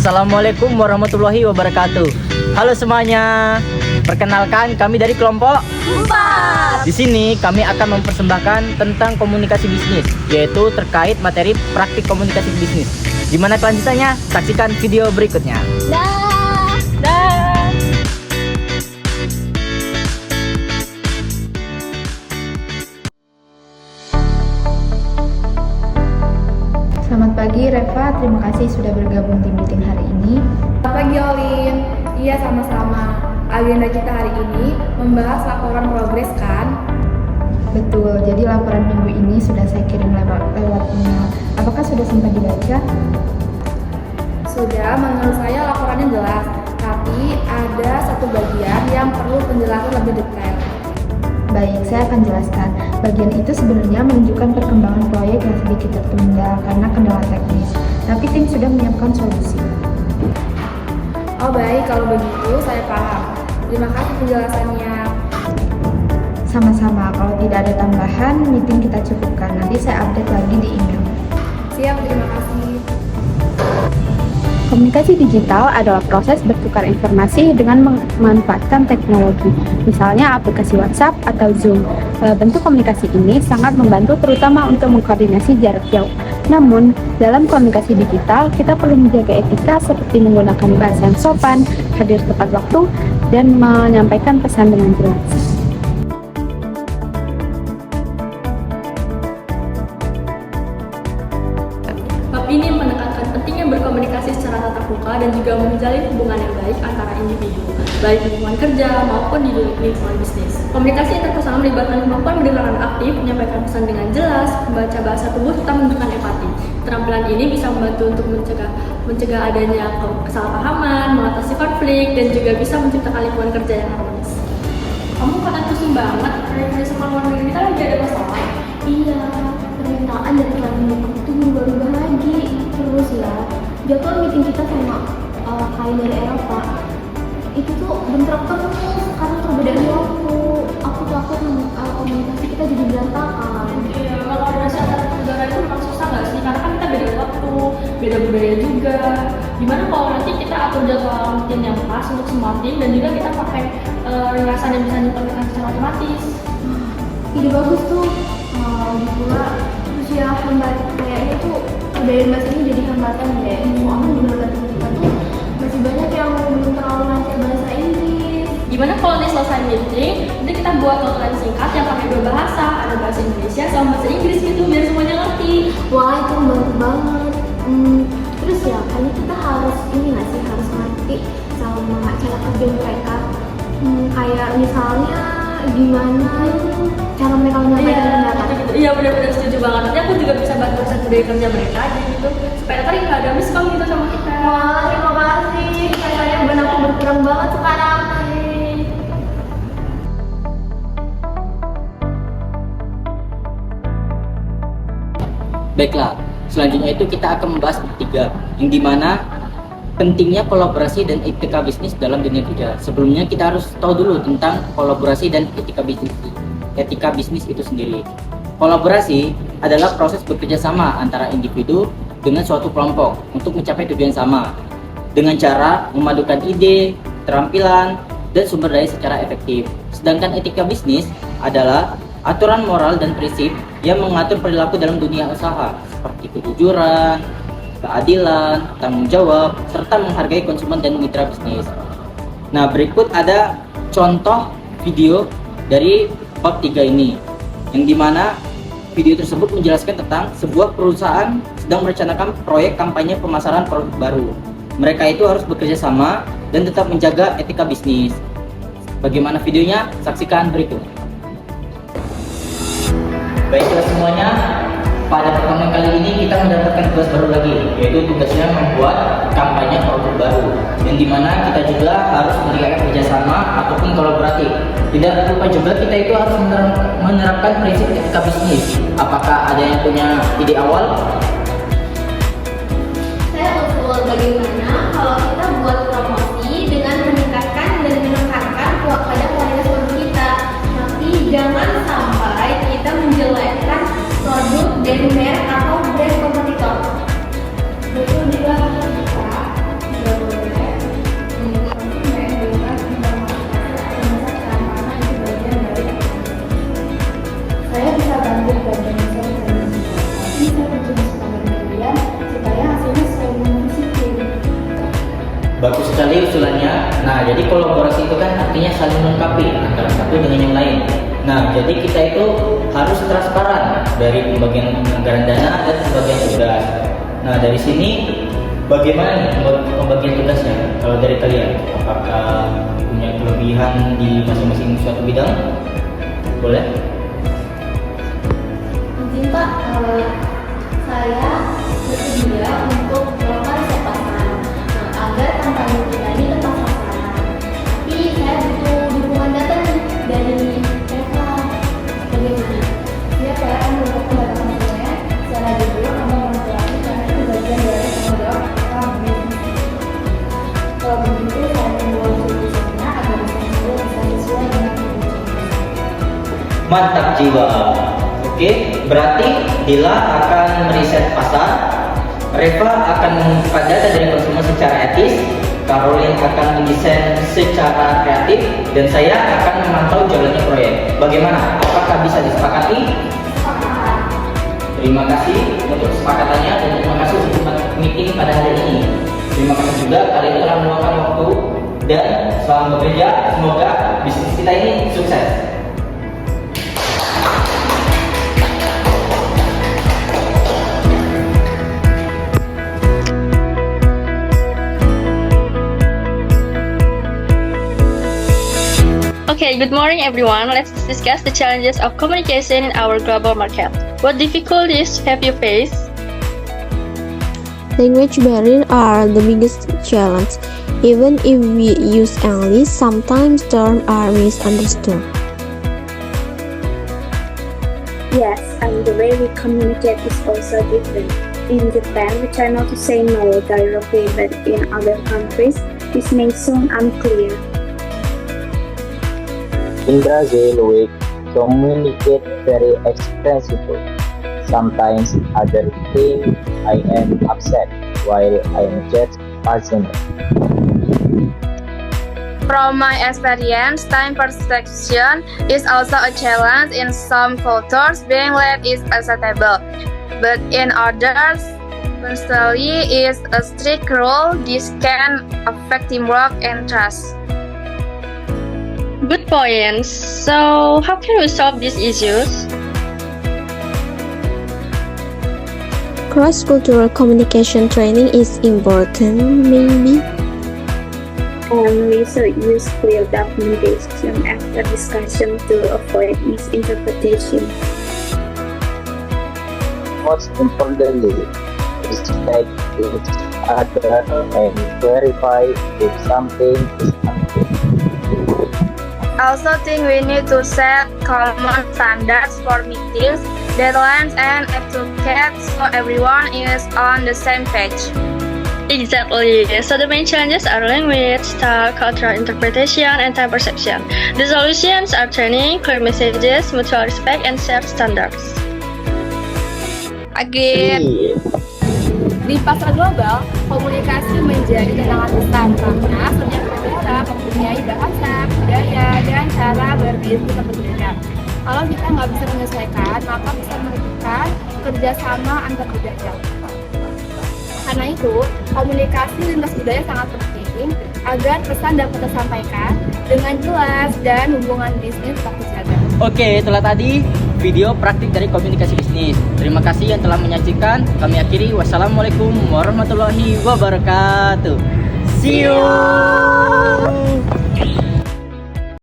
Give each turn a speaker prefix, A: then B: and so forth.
A: Assalamualaikum warahmatullahi wabarakatuh. Halo semuanya. Perkenalkan, kami dari kelompok 4. Di sini kami akan mempersembahkan tentang komunikasi bisnis, yaitu terkait materi praktik komunikasi bisnis. Gimana kelanjutannya? Saksikan video berikutnya.
B: Selamat pagi Reva, terima kasih sudah bergabung di meeting hari ini.
C: Selamat pagi Olin. Iya, sama-sama. Agenda kita hari ini membahas laporan progres kan?
B: Betul, jadi laporan minggu ini sudah saya kirim lewat email. Apakah sudah sempat dibaca?
C: Sudah, menurut saya laporannya jelas. Tapi ada satu bagian yang perlu penjelasan lebih detail.
B: Baik, saya akan jelaskan. Bagian itu sebenarnya menunjukkan perkembangan proyek yang sedikit tertunda karena kendala teknis. Tapi tim sudah menyiapkan solusi.
C: Oh baik, kalau begitu saya paham. Terima kasih penjelasannya.
B: Sama-sama, kalau tidak ada tambahan, meeting kita cukupkan. Nanti saya update lagi di email.
C: Siap, terima kasih.
D: Komunikasi digital adalah proses bertukar informasi dengan memanfaatkan teknologi, misalnya aplikasi WhatsApp atau Zoom. Bentuk komunikasi ini sangat membantu terutama untuk mengkoordinasi jarak jauh. Namun, dalam komunikasi digital, kita perlu menjaga etika seperti menggunakan bahasa yang sopan, hadir tepat waktu, dan menyampaikan pesan dengan jelas.
E: Bab ini menekankan pentingnya berkomunikasi secara tatap muka dan juga menjalin hubungan yang baik antara individu, baik di lingkungan kerja maupun di lingkungan bisnis. Komunikasi interpersonal melibatkan kemampuan mendengarkan aktif, menyampaikan pesan dengan jelas, membaca bahasa tubuh, serta menunjukkan empati. Keterampilan ini bisa membantu untuk mencegah adanya kesalahpahaman, mengatasi konflik, dan juga bisa menciptakan lingkungan kerja yang harmonis. Kamu kelihatan pusing banget, dari semua luar negeri kita lagi ada masalah.
F: Iya, permintaan dari klien itu berubah-ubah lagi. Terus ya, jadwal meeting kita sama klien dari Eropa itu tuh bentrok terus karena perbedaan waktu. Aku takut komunikasi kita jadi berantakan.
E: Iya, kalau koordinasi antar negara itu memang susah nggak sih? Karena kan kita beda waktu, beda budaya juga. Gimana kalau nanti kita atur jadwal meeting yang pas untuk semua tim dan juga kita pakai ringkasan yang bisa diimplementasikan secara otomatis?
F: Ide bagus tuh. Lagi pula terus ya kayaknya tuh perbedaan bahasa ini jadi hambatan deh. Soalnya di negara kita tuh masih banyak yang belum terlalu lancar bahasa Inggris.
E: Gimana kalau nanti selesai meeting, nanti kita buat notulen singkat yang pakai dua bahasa, ada bahasa Indonesia sama bahasa Inggris gitu, biar semuanya ngerti.
F: Wah, itu membantu banget. Terus ya, kayaknya kita harus ini nggak sih, harus ngerti sama cara kerja mereka. Kayak misalnya gimana cara mereka menyampaikan pendapat.
E: Iya, benar-benar setuju banget. Nanti aku juga bisa bantu bahasa budaya kerja mereka aja gitu, supaya tadi nggak ada miskom gitu sama kita.
F: Wah, terima kasih. Kayaknya beban aku berkurang banget sekarang.
A: Baiklah, selanjutnya itu kita akan membahas ketiga, yang dimana pentingnya kolaborasi dan etika bisnis dalam dunia kerja. Sebelumnya kita harus tahu dulu tentang kolaborasi dan etika bisnis. Etika bisnis itu sendiri. Kolaborasi adalah proses bekerja sama antara individu dengan suatu kelompok untuk mencapai tujuan sama dengan cara memadukan ide, keterampilan, dan sumber daya secara efektif. Sedangkan etika bisnis adalah aturan moral dan prinsip yang mengatur perilaku dalam dunia usaha seperti kejujuran, keadilan, tanggung jawab, serta menghargai konsumen dan mitra bisnis. Nah, berikut ada contoh video dari bab 3 ini, yang dimana video tersebut menjelaskan tentang sebuah perusahaan sedang merencanakan proyek kampanye pemasaran produk baru. Mereka itu harus bekerja sama dan tetap menjaga etika bisnis. Bagaimana videonya? Saksikan berikut. Baiklah semuanya, pada pertemuan kali ini kita mendapatkan tugas baru lagi, yaitu tugasnya membuat kampanye produk baru, yang dimana kita juga harus menjaga kerjasama ataupun kolaboratif. Tidak lupa juga kita itu harus menerapkan prinsip etika bisnis. Apakah ada yang punya ide awal?
F: Saya usul bagaimana kalau kita buat promosi dengan meningkatkan dan menekankan pada kualitas produk kita. Tapi jangan sampai kita menjelekkan produk dan merek atau brand kompetitor. Betul juga kita
A: Bagus sekali usulannya. Nah, jadi kolaborasi itu kan artinya saling melengkapi antara satu dengan yang lain. Nah, jadi kita itu harus transparan dari pembagian anggaran dana dan pembagian tugas. Nah, dari sini bagaimana nih pembagian tugasnya? Kalau dari kalian, apakah punya kelebihan di masing-masing suatu bidang? Boleh?
F: Izin Pak, saya bersedia untuk melakukan riset pasar agar kampanye kita ini tepat sasaran. Tapi saya butuh dukungan data nih dari mereka. Bagaimana? Ya, saya akan melakukan data konsumen secara jujur atau manipulasi karena itu bagian dari tanggung jawab kita bisnis. Kalau begitu, saya membuat solusinya agar bisnis itu bisa sesuai dengan kebutuhan.
A: Mantap jiwa. Oke, berarti Dila akan meriset pasar, Reva akan mengumpulkan data dari konsumen secara etis, Caroline akan mendesain secara kreatif, dan saya akan memantau jalannya proyek. Bagaimana? Apakah bisa disepakati? Terima kasih untuk kesepakatannya dan terima kasih untuk meeting pada hari ini. Terima kasih juga kalian telah meluangkan waktu dan selamat bekerja. Semoga bisnis kita ini sukses.
E: Okay, good morning everyone. Let's discuss the challenges of communication in our global market. What difficulties have you faced?
G: Language barriers are the biggest challenge. Even if we use English, sometimes terms are misunderstood.
D: Yes, and the way we communicate is also different. In Japan, we try not to say no directly, but in other countries, this may sound unclear.
H: In Brazil, we communicate very expressively. Sometimes others think I am upset while I am just passionate.
C: From my experience, time perception is also a challenge. In some cultures, being late is acceptable, but in others, punctuality is a strict rule. This can affect teamwork and trust.
E: Good points. So, how can we solve these issues?
G: Cross-cultural communication training is important, maybe.
D: And we should use clear documentation after discussion to avoid misinterpretation.
H: Most importantly, respect each other and verify if something is happening.
C: I also think we need to set common standards for meetings, deadlines, and etiquette so everyone is on the same page.
E: Exactly. So the main challenges are language, style, cultural interpretation, and time perception. The solutions are training, clear messages, mutual respect, and shared standards.
C: Again. Di pasar global, komunikasi menjadi tantangan besar karena setiap negara mempunyai bahasa, budaya, dan cara berbisnis yang berbeda. Kalau kita nggak bisa menyesuaikan, maka bisa merugikan kerjasama antar budaya. Karena itu, komunikasi lintas budaya sangat penting agar pesan dapat tersampaikan dengan jelas dan hubungan bisnis tetap terjaga.
A: Oke, itulah tadi video praktik dari komunikasi bisnis. Terima kasih yang telah menyaksikan. Kami akhiri. Wassalamualaikum warahmatullahi wabarakatuh. See you.